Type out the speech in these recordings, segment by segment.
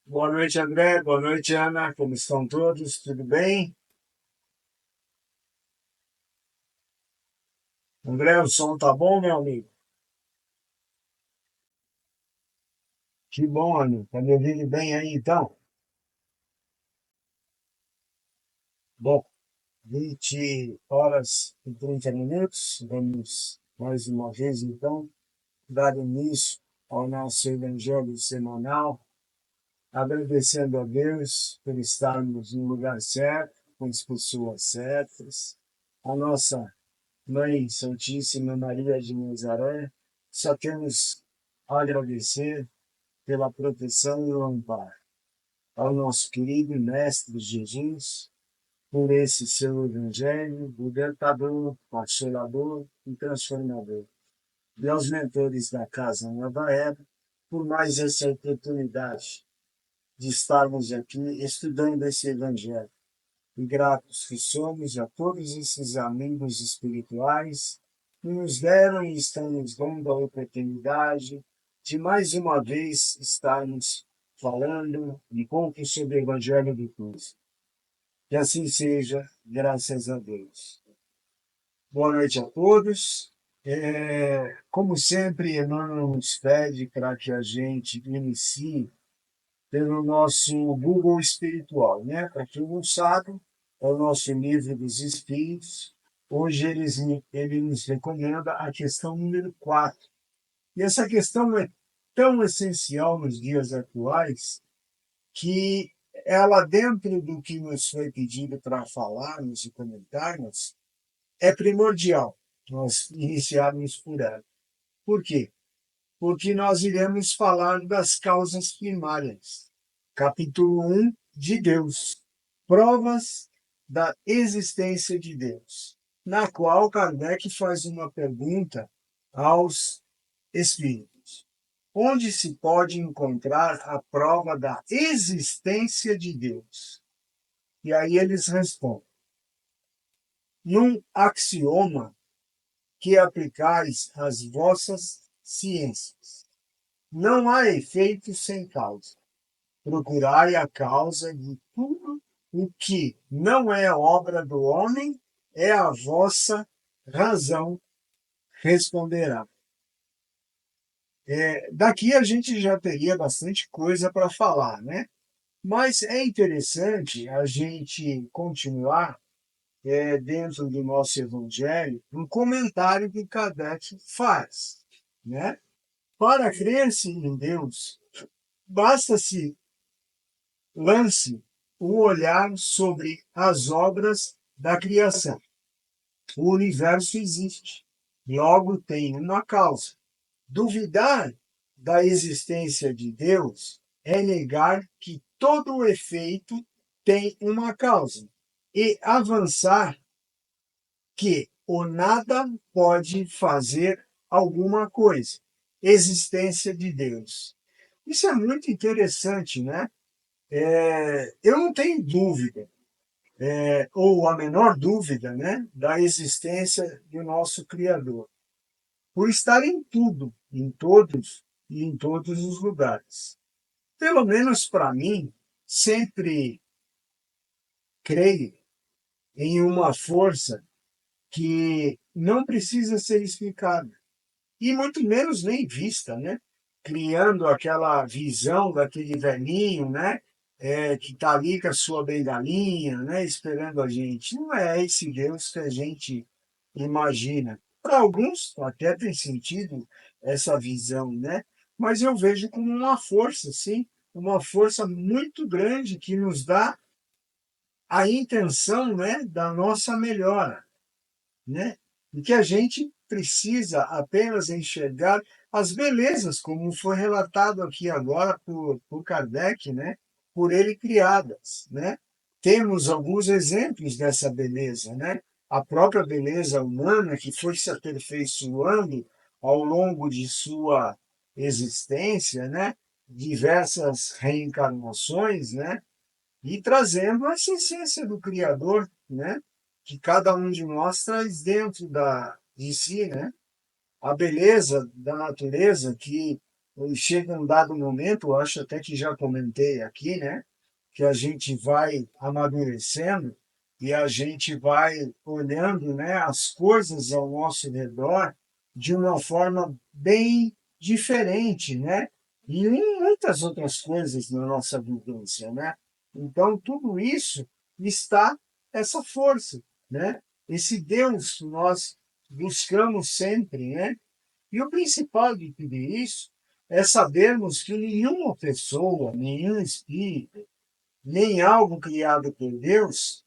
Boa noite, André. Boa noite, Ana. Como estão todos? Tudo bem? André, o som tá bom, meu amigo? Que bom, Ana. Tá me ouvindo bem aí, então? Bom, 20 horas e 30 minutos. Vamos mais uma vez, então, dar início ao nosso Evangelho semanal, agradecendo a Deus por estarmos no lugar certo, com as pessoas certas, a nossa Mãe Santíssima Maria de Nazaré, só temos a agradecer pela proteção e o amparo ao nosso querido Mestre Jesus, por esse seu Evangelho, libertador, consolador e transformador. E aos mentores da Casa Nova Era, por mais essa oportunidade de estarmos aqui estudando esse Evangelho. E gratos que somos a todos esses amigos espirituais que nos deram e estão nos dando a oportunidade de mais uma vez estarmos falando um pouco sobre o Evangelho de Cristo. Que assim seja, graças a Deus. Boa noite a todos. Como sempre, Emmanuel nos pede para que a gente inicie pelo nosso Google espiritual, né? Para quem não sabe, é o nosso livro dos Espíritos. Hoje ele nos recomenda a questão número 4. E essa questão é tão essencial nos dias atuais que ela, dentro do que nos foi pedido para falarmos e comentarmos, é primordial nós iniciarmos por ela. Por quê? Porque nós iremos falar das causas primárias. Capítulo 1 de Deus. Provas da existência de Deus. Na qual Kardec faz uma pergunta aos espíritos. Onde se pode encontrar a prova da existência de Deus? E aí eles respondem: num axioma que aplicais às vossas ciências. Não há efeito sem causa. Procurai a causa de tudo o que não é obra do homem, é a vossa razão, responderá. Daqui a gente já teria bastante coisa para falar, né? Mas é interessante a gente continuar dentro do nosso evangelho um comentário que Kardec faz, né? Para crer-se em Deus, basta-se lance um olhar sobre as obras da criação. O universo existe, logo tem uma causa. Duvidar da existência de Deus é negar que todo o efeito tem uma causa e avançar que o nada pode fazer alguma coisa. Existência de Deus. Isso é muito interessante, né? Eu não tenho dúvida, ou a menor dúvida, né, da existência do nosso Criador, por estar em tudo, em todos e em todos os lugares. Pelo menos para mim, sempre creio em uma força que não precisa ser explicada, e muito menos nem vista, né? Criando aquela visão daquele velhinho, né? Que está ali com a sua bengalinha, né? Esperando a gente. Não é esse Deus que a gente imagina. Para alguns até tem sentido essa visão, né? Mas eu vejo como uma força, sim, uma força muito grande que nos dá a intenção, né, da nossa melhora, né? E que a gente precisa apenas enxergar as belezas, como foi relatado aqui agora por Kardec, né? Por ele criadas, né? Temos alguns exemplos dessa beleza, né? A própria beleza humana que foi se aperfeiçoando ao longo de sua existência, né? Diversas reencarnações, né? E trazendo essa essência do Criador, né? Que cada um de nós traz dentro de si, né? A beleza da natureza que chega um dado momento, eu acho até que já comentei aqui, né, que a gente vai amadurecendo e a gente vai olhando, né, as coisas ao nosso redor de uma forma bem diferente, né? E em muitas outras coisas na nossa vivência, né? Então, tudo isso está essa força, né? Esse Deus que nós buscamos sempre, né? E o principal de tudo isso é sabermos que nenhuma pessoa, nenhum espírito, nem algo criado por Deus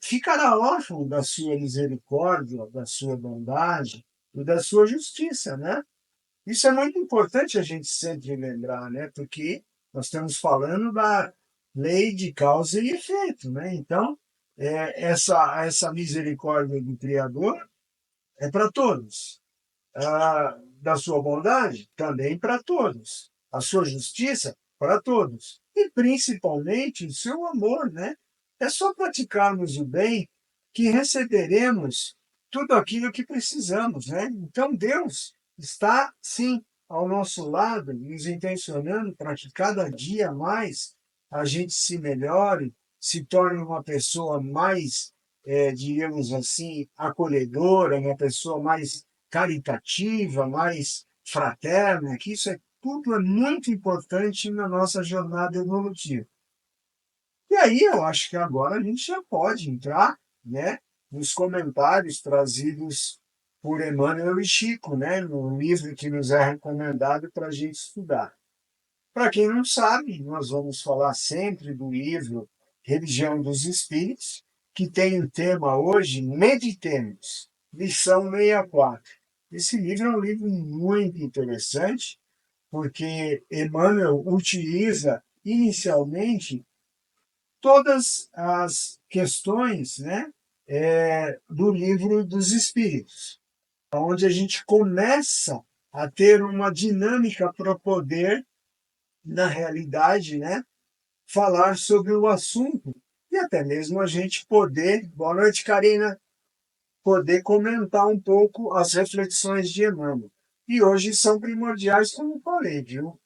ficará órfão da sua misericórdia, da sua bondade e da sua justiça, né? Isso é muito importante a gente sempre lembrar, né? Porque nós estamos falando da lei de causa e efeito, né? Então, essa misericórdia do Criador é para todos, da sua bondade também para todos, a sua justiça para todos e principalmente o seu amor, né? É só praticarmos o bem que receberemos tudo aquilo que precisamos, né? Então Deus está sim ao nosso lado, nos intencionando para que cada dia mais a gente se melhore, se torne uma pessoa mais, digamos assim, acolhedora, uma pessoa mais caritativa, mais fraterna, que isso tudo é muito importante na nossa jornada evolutiva. E aí eu acho que agora a gente já pode entrar, né, nos comentários trazidos por Emmanuel e Chico, né, no livro que nos é recomendado para a gente estudar. Para quem não sabe, nós vamos falar sempre do livro Religião dos Espíritos, que tem o tema hoje Meditemos, lição 64. Esse livro é um livro muito interessante, porque Emmanuel utiliza inicialmente todas as questões, né, do livro dos Espíritos, onde a gente começa a ter uma dinâmica para poder, na realidade, né, falar sobre o assunto e até mesmo a gente poder, boa noite, Karina, poder comentar um pouco as reflexões de Emmanuel. E hoje são primordiais, como eu falei, viu?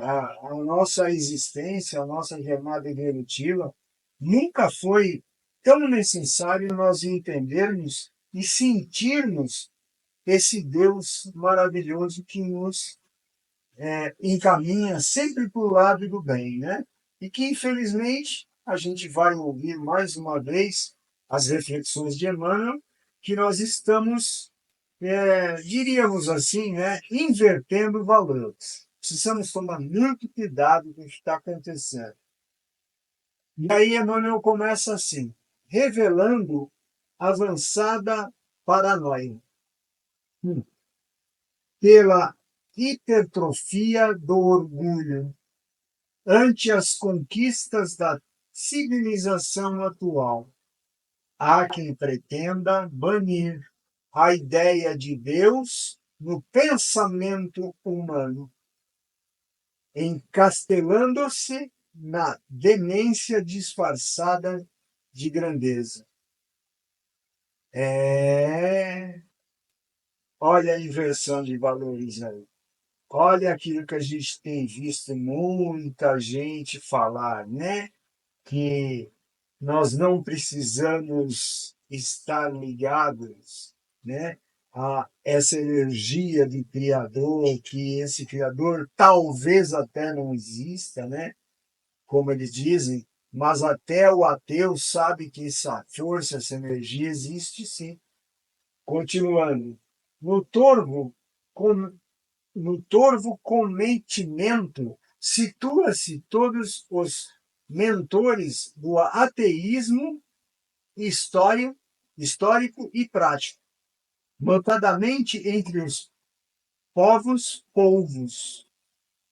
A nossa existência, a nossa jornada evolutiva, nunca foi tão necessário nós entendermos e sentirmos esse Deus maravilhoso que nos encaminha sempre para o lado do bem, né? E que, infelizmente, a gente vai ouvir mais uma vez as reflexões de Emmanuel, que nós estamos, diríamos assim, né, invertendo valores. Precisamos tomar muito cuidado com o que está acontecendo. E aí Emmanuel começa assim, revelando avançada paranoia. Pela hipertrofia do orgulho ante as conquistas da civilização atual. Há quem pretenda banir a ideia de Deus no pensamento humano, encastelando-se na demência disfarçada de grandeza. Olha a inversão de valores aí. Olha aquilo que a gente tem visto muita gente falar, né? Que nós não precisamos estar ligados, né, a essa energia de Criador, que esse Criador talvez até não exista, né, como eles dizem, mas até o ateu sabe que essa força, essa energia existe sim. Continuando, no torvo, com, no torvo cometimento, situa-se todos os mentores do ateísmo histórico e prático, notadamente entre os polvos,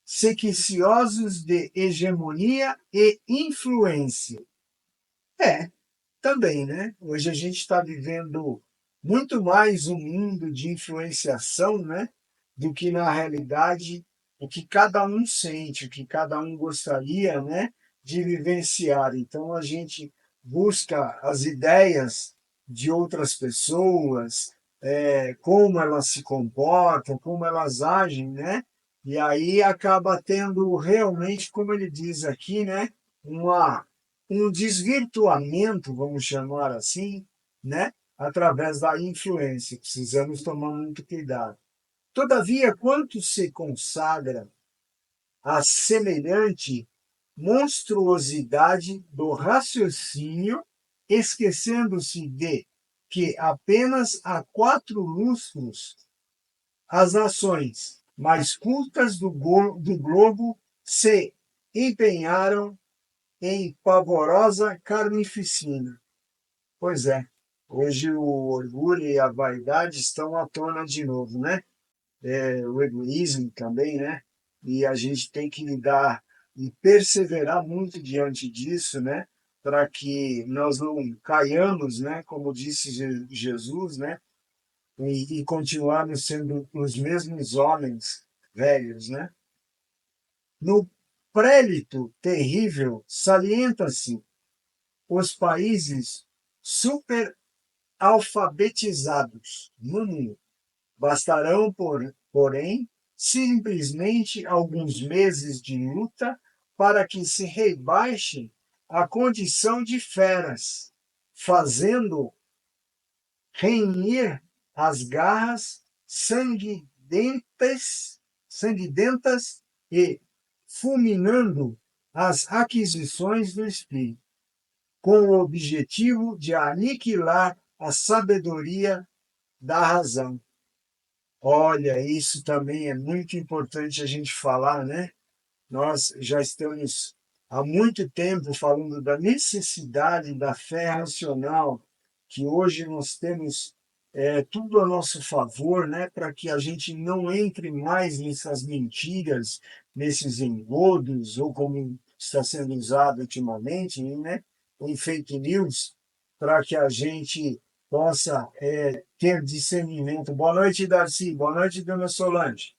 sequiciosos de hegemonia e influência. Também, né? Hoje a gente está vivendo muito mais um mundo de influenciação, né? Do que na realidade o que cada um sente, o que cada um gostaria, né? De vivenciar. Então a gente busca as ideias de outras pessoas, como elas se comportam, como elas agem, né? E aí acaba tendo realmente, como ele diz aqui, né, um desvirtuamento, vamos chamar assim, né, através da influência. Precisamos tomar muito cuidado. Todavia, quanto se consagra a semelhante monstruosidade do raciocínio, esquecendo-se de que apenas há 4 lustros as nações mais cultas do globo se empenharam em pavorosa carnificina. Pois é, hoje o orgulho e a vaidade estão à tona de novo, né? O egoísmo também, né? E a gente tem que lidar e perseverar muito diante disso, né? Para que nós não caiamos, né? Como disse Jesus, né? E continuarmos sendo os mesmos homens velhos, né? No prélito terrível salienta-se os países superalfabetizados no mundo. Bastarão, porém, simplesmente alguns meses de luta para que se rebaixe a condição de feras, fazendo renhir as garras sanguidentas e fulminando as aquisições do espírito, com o objetivo de aniquilar a sabedoria da razão. Olha, isso também é muito importante a gente falar, né? Nós já estamos há muito tempo falando da necessidade da fé racional, que hoje nós temos tudo a nosso favor, né, para que a gente não entre mais nessas mentiras, nesses engodos, ou como está sendo usado ultimamente, né, em fake news, para que a gente possa ter discernimento. Boa noite, Darcy. Boa noite, dona Solange.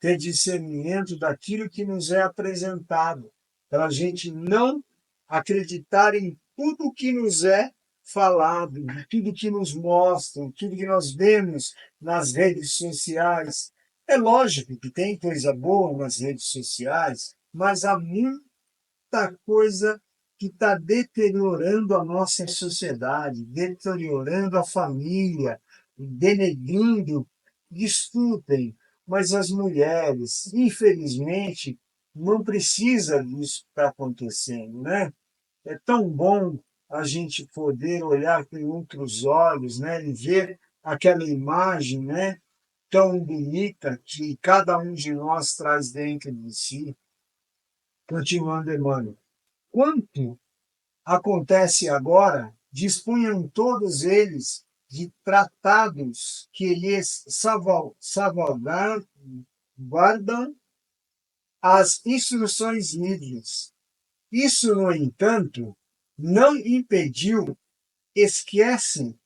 Ter discernimento daquilo que nos é apresentado, para a gente não acreditar em tudo que nos é falado, em tudo que nos mostram, tudo que nós vemos nas redes sociais. É lógico que tem coisa boa nas redes sociais, mas há muita coisa que está deteriorando a nossa sociedade, deteriorando a família, denegrindo. Desculpem, mas as mulheres, infelizmente, não precisa disso estar acontecendo, né? É tão bom a gente poder olhar com outros olhos, né, e ver aquela imagem, né, tão bonita que cada um de nós traz dentro de si. Continuando, Emmanuel. Quanto acontece agora, dispunham todos eles de tratados que lhes salvaguardam as instruções livres. Isso, no entanto, não impediu, esquecem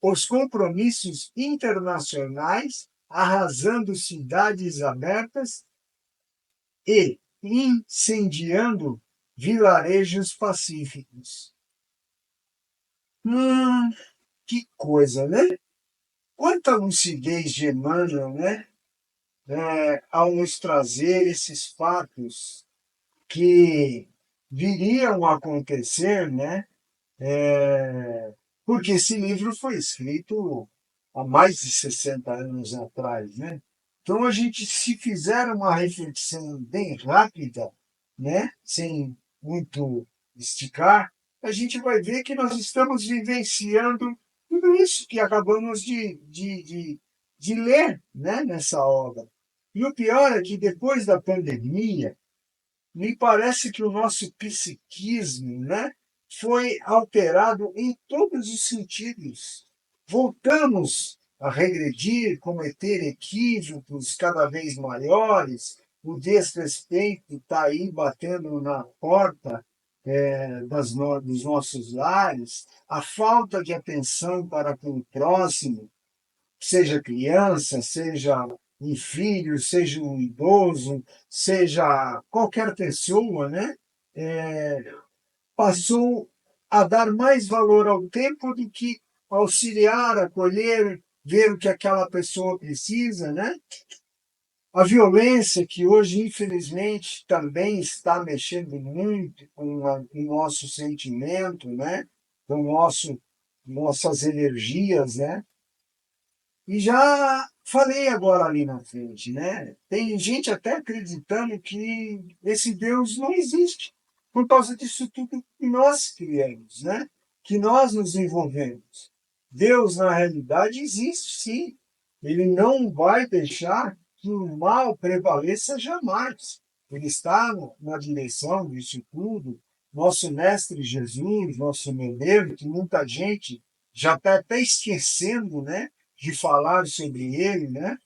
os compromissos internacionais, arrasando cidades abertas e incendiando vilarejos pacíficos. Hum, que coisa, né? Quanta lucidez de Emmanuel, né? Ao nos trazer esses fatos que viriam a acontecer, né? Porque esse livro foi escrito há mais de 60 anos atrás, né? Então a gente, se fizer uma reflexão bem rápida, né, sem muito esticar, a gente vai ver que nós estamos vivenciando tudo isso que acabamos de ler, né, nessa obra. E o pior é que depois da pandemia, me parece que o nosso psiquismo, né, foi alterado em todos os sentidos. Voltamos a regredir, cometer equívocos cada vez maiores, o desrespeito está aí batendo na porta dos nossos lares, a falta de atenção para com o próximo, seja criança, seja um filho, seja um idoso, seja qualquer pessoa, né? Passou a dar mais valor ao tempo do que auxiliar, acolher, ver o que aquela pessoa precisa, né? A violência que hoje, infelizmente, também está mexendo muito com o nosso sentimento, né? Com nossas energias, né? E já falei agora ali na frente, né? Tem gente até acreditando que esse Deus não existe, por causa disso tudo que nós criamos, né? Que nós nos envolvemos. Deus, na realidade, existe sim. Ele não vai deixar que o mal prevaleça jamais. Ele está na direção disso tudo. Nosso Mestre Jesus, nosso modelo, que muita gente já está até esquecendo, né? De falar sobre ele, né?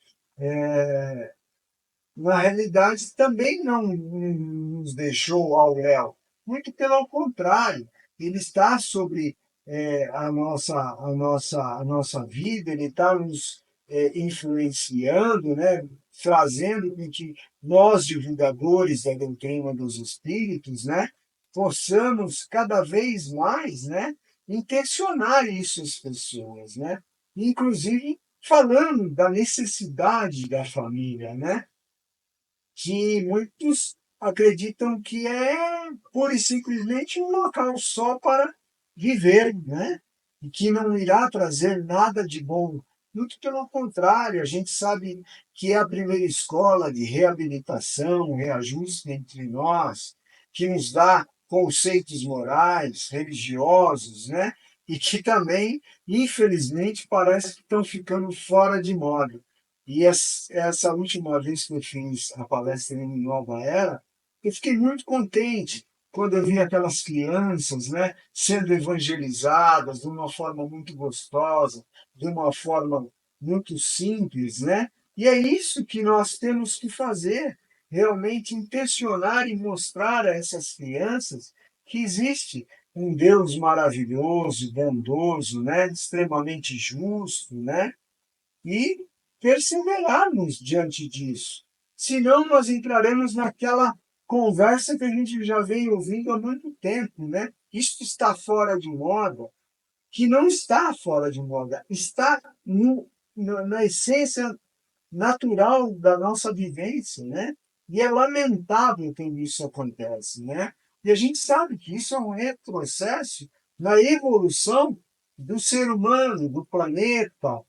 Na realidade, também não nos deixou ao léu. Muito pelo contrário, ele está sobre a nossa vida, ele está nos influenciando, né? Trazendo com que nós, divulgadores da doutrina dos espíritos, né? Possamos cada vez mais, né? Intencionar isso às pessoas, né? Inclusive falando da necessidade da família, né? Que muitos acreditam que é pura e simplesmente um local só para viver, né? E que não irá trazer nada de bom. Muito pelo contrário, a gente sabe que é a primeira escola de reabilitação, reajuste entre nós, que nos dá conceitos morais, religiosos, né? E que também, infelizmente, parece que estão ficando fora de moda. E essa última vez que eu fiz a palestra em Nova Era, eu fiquei muito contente quando eu vi aquelas crianças, né, sendo evangelizadas de uma forma muito gostosa, de uma forma muito simples, né? E é isso que nós temos que fazer, realmente intencionar e mostrar a essas crianças que existe um Deus maravilhoso, bondoso, né, extremamente justo, né? E perseverarmos diante disso. Senão, nós entraremos naquela conversa que a gente já vem ouvindo há muito tempo, né? Isto está fora de moda, que não está fora de moda, está na essência natural da nossa vivência, né? E é lamentável quando isso acontece, né? E a gente sabe que isso é um retrocesso na evolução do ser humano, do planeta,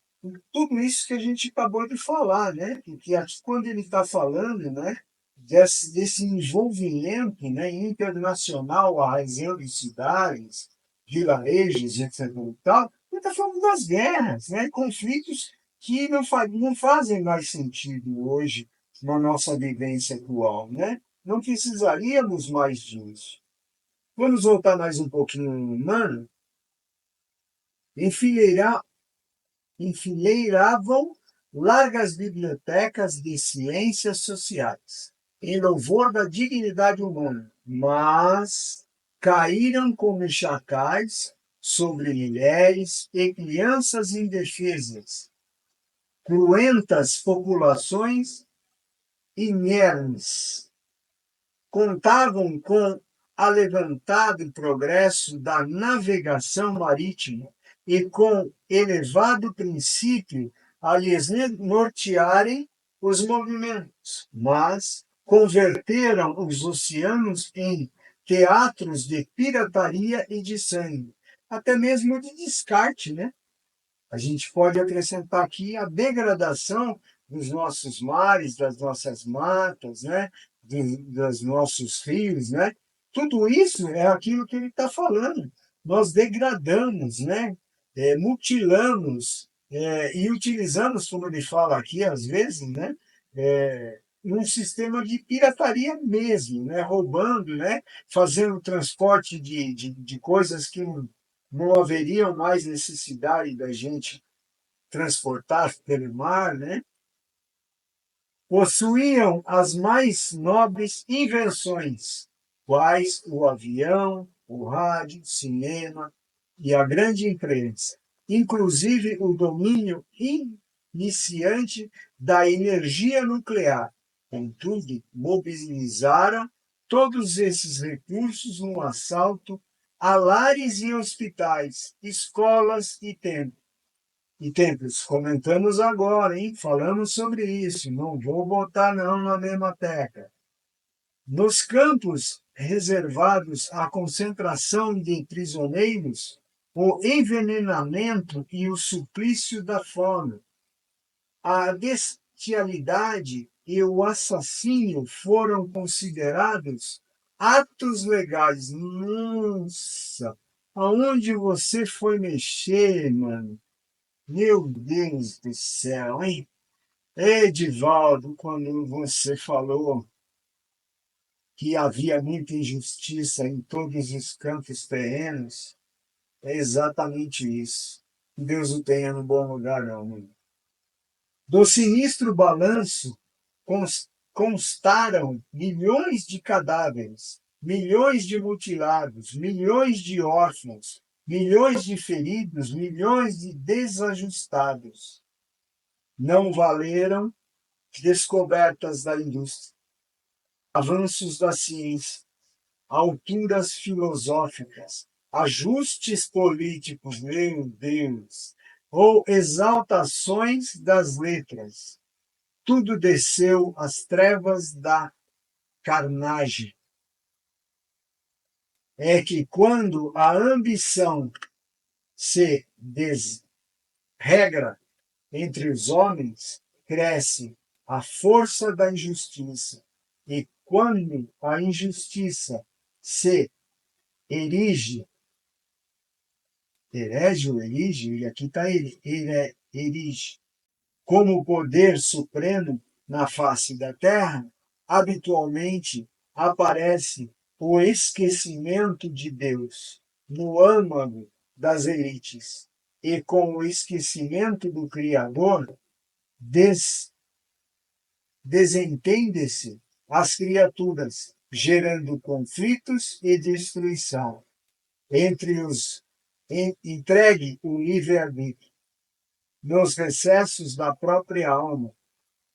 tudo isso que a gente acabou de falar, né? Que aqui, quando ele está falando, né? Desse envolvimento, né, internacional, arrasando de cidades, vilarejos, etc. E tal, ele está falando das guerras, né? Conflitos que não fazem mais sentido hoje na nossa vivência atual, né? Não precisaríamos mais disso. Vamos voltar mais um pouquinho no humano. Enfileirar, enfileiravam largas bibliotecas de ciências sociais, em louvor da dignidade humana, mas caíram como chacais sobre mulheres e crianças indefesas, cruentas populações inermes. Contavam com alevantado progresso da navegação marítima e com elevado princípio a lhes nortearem os movimentos, mas converteram os oceanos em teatros de pirataria e de sangue, até mesmo de descarte, né? A gente pode acrescentar aqui a degradação dos nossos mares, das nossas matas, né? Dos nossos rios, né? Tudo isso é aquilo que ele está falando. Nós degradamos, né? Mutilamos e utilizamos, como ele fala aqui, às vezes, né? Um sistema de pirataria mesmo, né? Roubando, né? Fazendo transporte de coisas que não haveriam mais necessidade da gente transportar pelo mar, né? Possuíam as mais nobres invenções, quais o avião, o rádio, o cinema e a grande imprensa, inclusive o domínio iniciante da energia nuclear. Contudo, mobilizaram todos esses recursos no assalto a lares e hospitais, escolas e templos. E tempos, comentamos agora, hein? Falamos sobre isso. Não vou botar não na mesma tecla. Nos campos reservados à concentração de prisioneiros, o envenenamento e o suplício da fome, a bestialidade e o assassínio foram considerados atos legais. Nossa, aonde você foi mexer, mano? Meu Deus do céu, hein? Edivaldo, quando você falou que havia muita injustiça em todos os campos terrenos, é exatamente isso. Deus o tenha no bom lugar, não, mano. Do sinistro balanço constaram milhões de cadáveres, milhões de mutilados, milhões de órfãos, milhões de feridos, milhões de desajustados. Não valeram descobertas da indústria, avanços da ciência, alturas filosóficas, ajustes políticos, meu Deus, ou exaltações das letras. Tudo desceu às trevas da carnagem. É que quando a ambição se desregra entre os homens, cresce a força da injustiça. E quando a injustiça se erige, herege ou erige, e aqui está ele é erige, como poder supremo na face da terra, habitualmente aparece o esquecimento de Deus no âmago das elites, e com o esquecimento do Criador, desentende-se as criaturas, gerando conflitos e destruição entre os entregue o livre-arbítrio. Nos recessos da própria alma,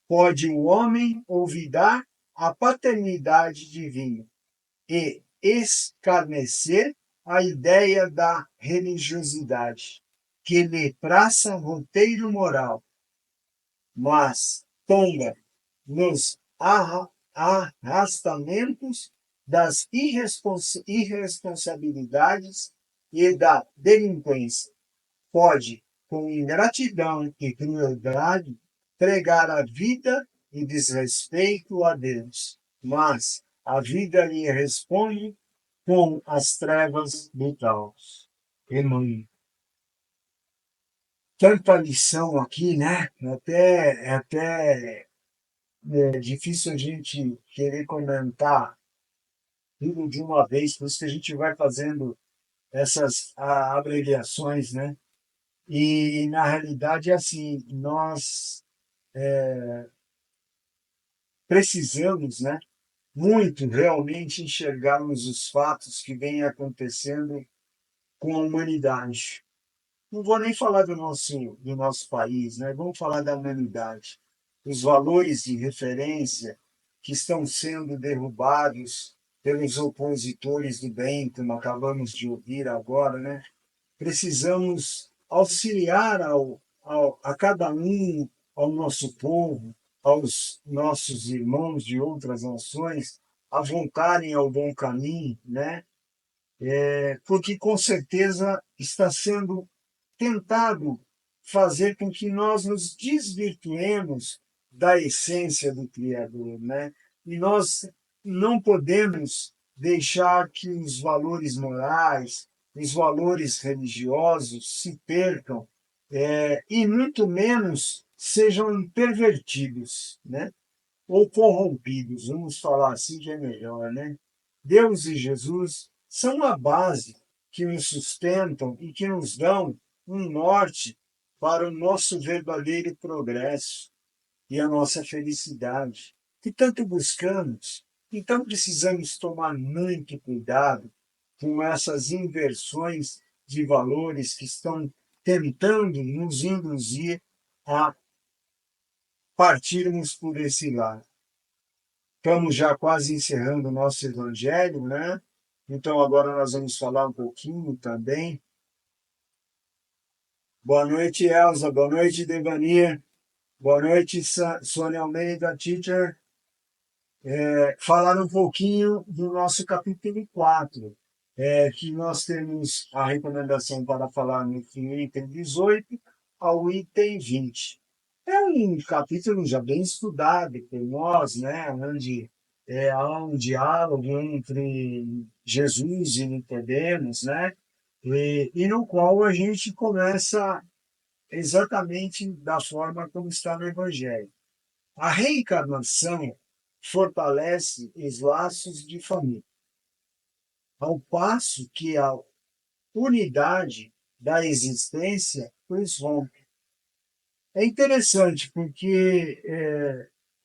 pode o homem olvidar a paternidade divina e escarnecer a ideia da religiosidade, que lhe traça roteiro moral, mas tomba nos arrastamentos das irresponsabilidades e da delinquência. Pode, com ingratidão e crueldade, pregar a vida e desrespeito a Deus, mas a vida lhe responde com as trevas do caos. Irmão, tanta lição aqui, né? É difícil a gente querer comentar tudo de uma vez, por isso que a gente vai fazendo essas abreviações, né? E na realidade é assim, nós precisamos, né, muito realmente enxergarmos os fatos que vêm acontecendo com a humanidade. Não vou nem falar do nosso país, né? Vamos falar da humanidade. Os valores de referência que estão sendo derrubados pelos opositores do bem, como acabamos de ouvir agora, né? Precisamos auxiliar a cada um, ao nosso povo, aos nossos irmãos de outras nações, a voltarem ao bom caminho, né? Porque com certeza está sendo tentado fazer com que nós nos desvirtuemos da essência do Criador, né? E nós não podemos deixar que os valores morais, os valores religiosos se percam, e muito menos sejam pervertidos, né? Ou corrompidos, vamos falar assim que é melhor, né? Deus e Jesus são a base que nos sustentam e que nos dão um norte para o nosso verdadeiro progresso e a nossa felicidade, que tanto buscamos. Então precisamos tomar muito cuidado com essas inversões de valores que estão tentando nos induzir a partirmos por esse lado. Estamos já quase encerrando o nosso evangelho, né? Então agora nós vamos falar um pouquinho também Boa noite, Elza. Boa noite, Devani. Boa noite, Sônia Almeida, teacher. Falar um pouquinho do nosso capítulo 4, que nós temos a recomendação para falar no item 18 ao item 20. É um capítulo já bem estudado por nós, né, onde há um diálogo entre Jesus e Nicodemos, né, e no qual a gente começa exatamente da forma como está no Evangelho. A reencarnação fortalece os laços de família, ao passo que a unidade da existência os rompe. É interessante porque,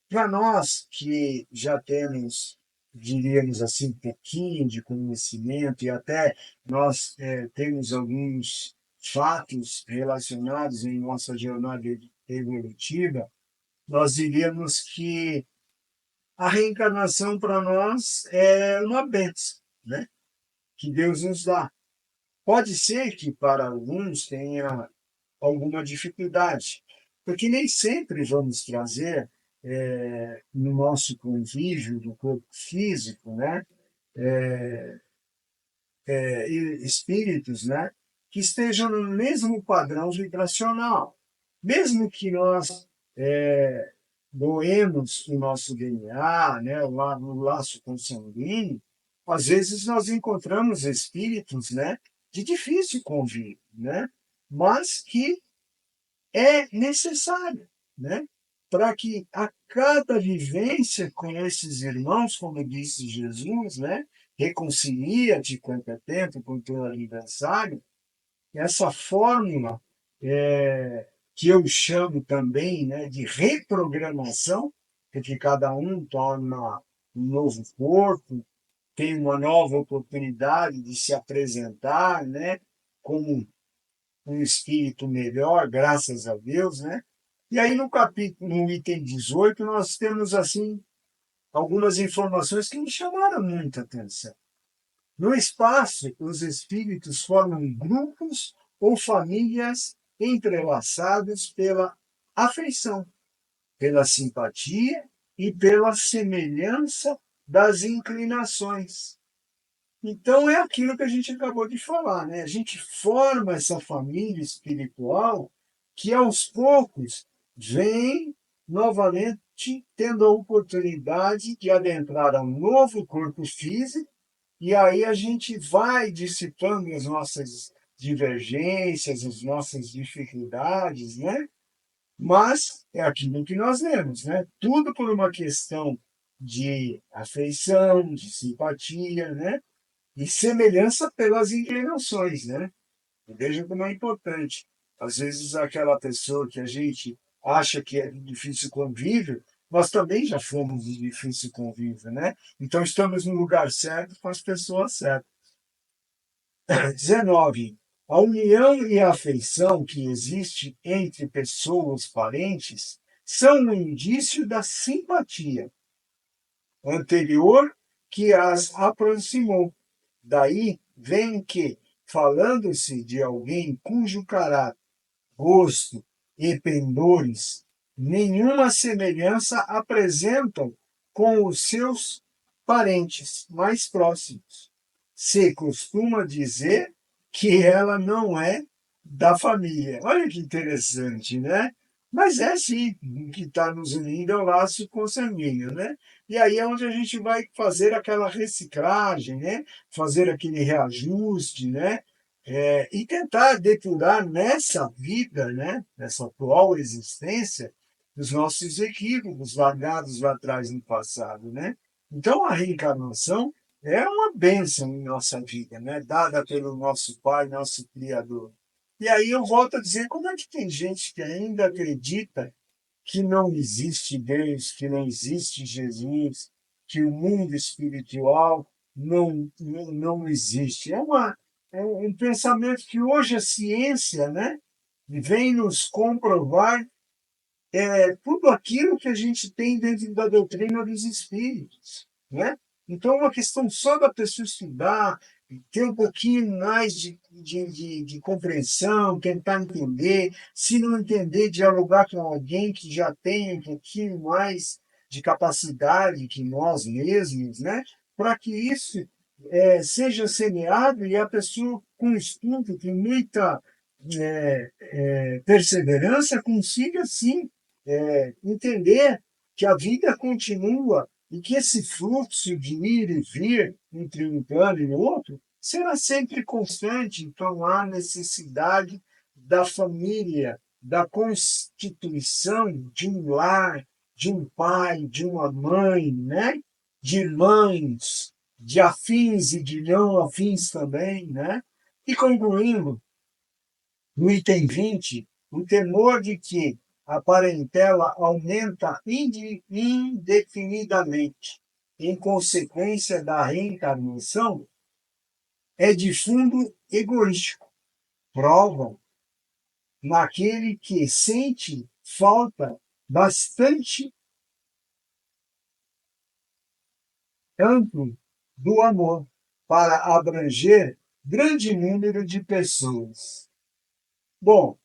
para nós que já temos, diríamos assim, um pouquinho de conhecimento e até nós temos alguns fatos relacionados em nossa jornada evolutiva, nós diríamos que a reencarnação para nós é uma bênção, né? Que Deus nos dá. Pode ser que para alguns tenha alguma dificuldade, porque nem sempre vamos trazer no nosso convívio do corpo físico, né? Espíritos, né? Que estejam no mesmo padrão vibracional. Mesmo que nós doemos o nosso DNA, né, o laço consanguíneo, às vezes nós encontramos espíritos, né, de difícil convívio, né, mas que é necessário, né, para que a cada vivência com esses irmãos, como disse Jesus, né, reconcilia-te quanto é tempo com teu aniversário, essa fórmula que eu chamo também, né, de reprogramação, porque cada um torna um novo corpo, tem uma nova oportunidade de se apresentar, né, como um espírito melhor, graças a Deus, né? E aí no capítulo, no item 18, nós temos assim algumas informações que me chamaram muita atenção. No espaço, os espíritos formam grupos ou famílias entrelaçados pela afeição, pela simpatia e pela semelhança das inclinações. Então é aquilo que a gente acabou de falar, né? A gente forma essa família espiritual que aos poucos vem novamente tendo a oportunidade de adentrar a um novo corpo físico, e aí a gente vai dissipando as nossas divergências, as nossas dificuldades, né? Mas é aquilo que nós vemos, né? Tudo por uma questão de afeição, de simpatia, né? E semelhança pelas inclinações, né? Veja como é importante. Às vezes aquela pessoa que a gente acha que é de difícil convívio, nós também já fomos de difícil convívio, né? Então estamos no lugar certo com as pessoas certas. 19. A união e a afeição que existe entre pessoas parentes são um indício da simpatia anterior que as aproximou. Daí vem que, falando-se de alguém cujo caráter, gosto e pendores nenhuma semelhança apresentam com os seus parentes mais próximos, se costuma dizer que ela não é da família. Olha que interessante, né? Mas é sim, o que está nos unindo é o laço consanguíneo, né? E aí é onde a gente vai fazer aquela reciclagem, né? Fazer aquele reajuste, né? E tentar depurar nessa vida, né? Nessa atual existência, os nossos equívocos largados lá atrás no passado, né? Então a reencarnação é uma bênção em nossa vida, né? Dada pelo nosso Pai, nosso Criador. E aí eu volto a dizer, como é que tem gente que ainda acredita que não existe Deus, que não existe Jesus, que o mundo espiritual não existe? É um pensamento que hoje a ciência, né, vem nos comprovar tudo aquilo que a gente tem dentro da doutrina dos espíritos, né? Então, é uma questão só da pessoa estudar, ter um pouquinho mais de compreensão, tentar entender. Se não entender, dialogar com alguém que já tem um pouquinho mais de capacidade que nós mesmos, né? Para que isso seja semeado e a pessoa, com estudo, com muita perseverança, consiga sim entender que a vida continua e que esse fluxo de ir e vir entre um plano e outro será sempre constante. Então, há necessidade da família, da constituição de um lar, de um pai, de uma mãe, né? De irmãos, de afins e de não afins também, né? E concluindo, no item 20, o temor de que a parentela aumenta indefinidamente em consequência da reencarnação é de fundo egoístico. Prova naquele que sente falta bastante amplo do amor para abranger grande número de pessoas. Bom,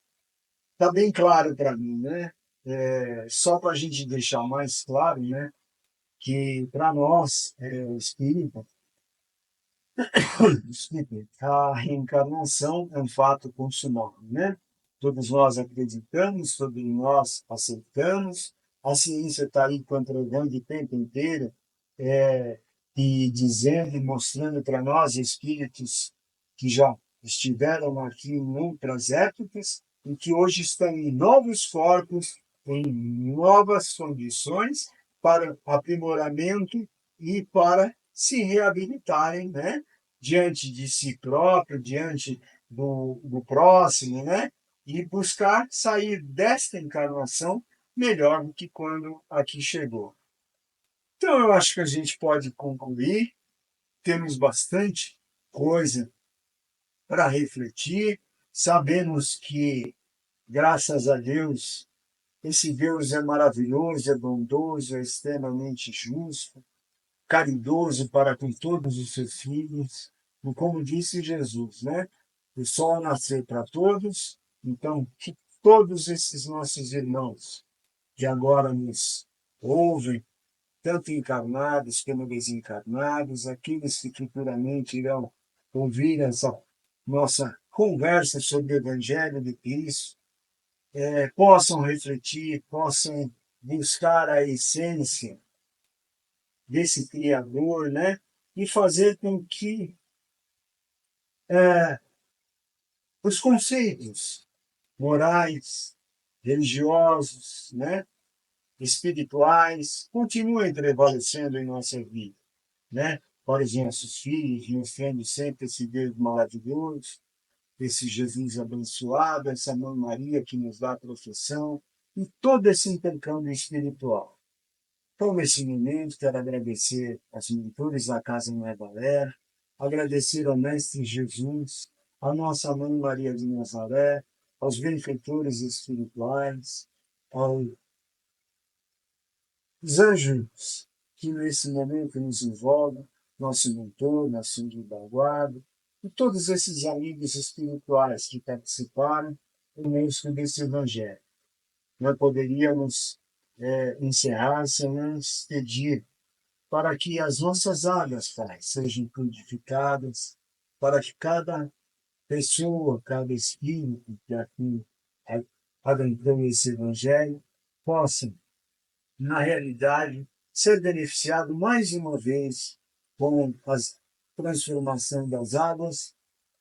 está bem claro para mim, né? Só para a gente deixar mais claro, né? Que para nós, espírita, desculpe, a reencarnação é um fato consumado, né? Todos nós acreditamos, todos nós aceitamos, a ciência está aí comprovando o tempo inteiro, e dizendo e mostrando para nós, espíritos que já estiveram aqui em outras épocas, e que hoje estão em novos corpos, em novas condições para aprimoramento e para se reabilitarem, né? Diante de si próprio, diante do próximo, né? E buscar sair desta encarnação melhor do que quando aqui chegou. Então, eu acho que a gente pode concluir. Temos bastante coisa para refletir. Sabemos que, graças a Deus, esse Deus é maravilhoso, é bondoso, é extremamente justo, caridoso para com todos os seus filhos. E como disse Jesus, né? O sol nascer para todos. Então, que todos esses nossos irmãos que agora nos ouvem, tanto encarnados como desencarnados, aqueles que futuramente irão ouvir essa nossa conversa sobre o Evangelho de Cristo, possam refletir, possam buscar a essência desse Criador, né? E fazer com que os conceitos morais, religiosos, né? Espirituais, continuem prevalecendo em nossa vida, né? Para os nossos filhos, mostrando sempre esse Deus maravilhoso, esse Jesus abençoado, essa Mãe Maria que nos dá a proteção e todo esse intercâmbio espiritual. Então, nesse momento, quero agradecer aos mentores da Casa Nova Era, agradecer ao Mestre Jesus, à nossa Mãe Maria de Nazaré, aos benfeitores espirituais, aos anjos que nesse momento nos envolvem, nosso mentor, nosso anjo da guarda, e todos esses amigos espirituais que participaram conosco desse Evangelho. Nós poderíamos encerrar sem antes pedir para que as nossas águas, Pai, sejam purificadas, para que cada pessoa, cada espírito que aqui adentrou esse Evangelho, possa, na realidade, ser beneficiado mais uma vez com a transformação das águas,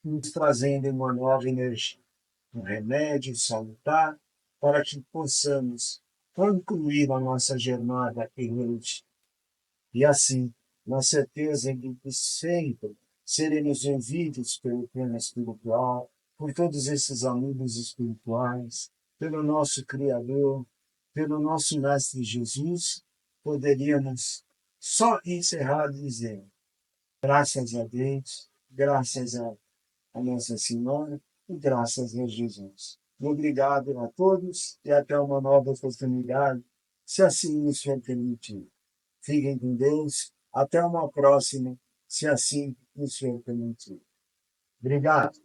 nos trazendo uma nova energia, um remédio salutar, para que possamos concluir a nossa jornada errante. E assim, na certeza de que sempre seremos enviados pelo plano espiritual, por todos esses amigos espirituais, pelo nosso Criador, pelo nosso Mestre Jesus, poderíamos só encerrar dizendo: graças a Deus, graças a Nossa Senhora e graças a Jesus. Obrigado a todos e até uma nova oportunidade, se assim nos for permitido. Fiquem com Deus. Até uma próxima, se assim que o Senhor permitiu. Obrigado.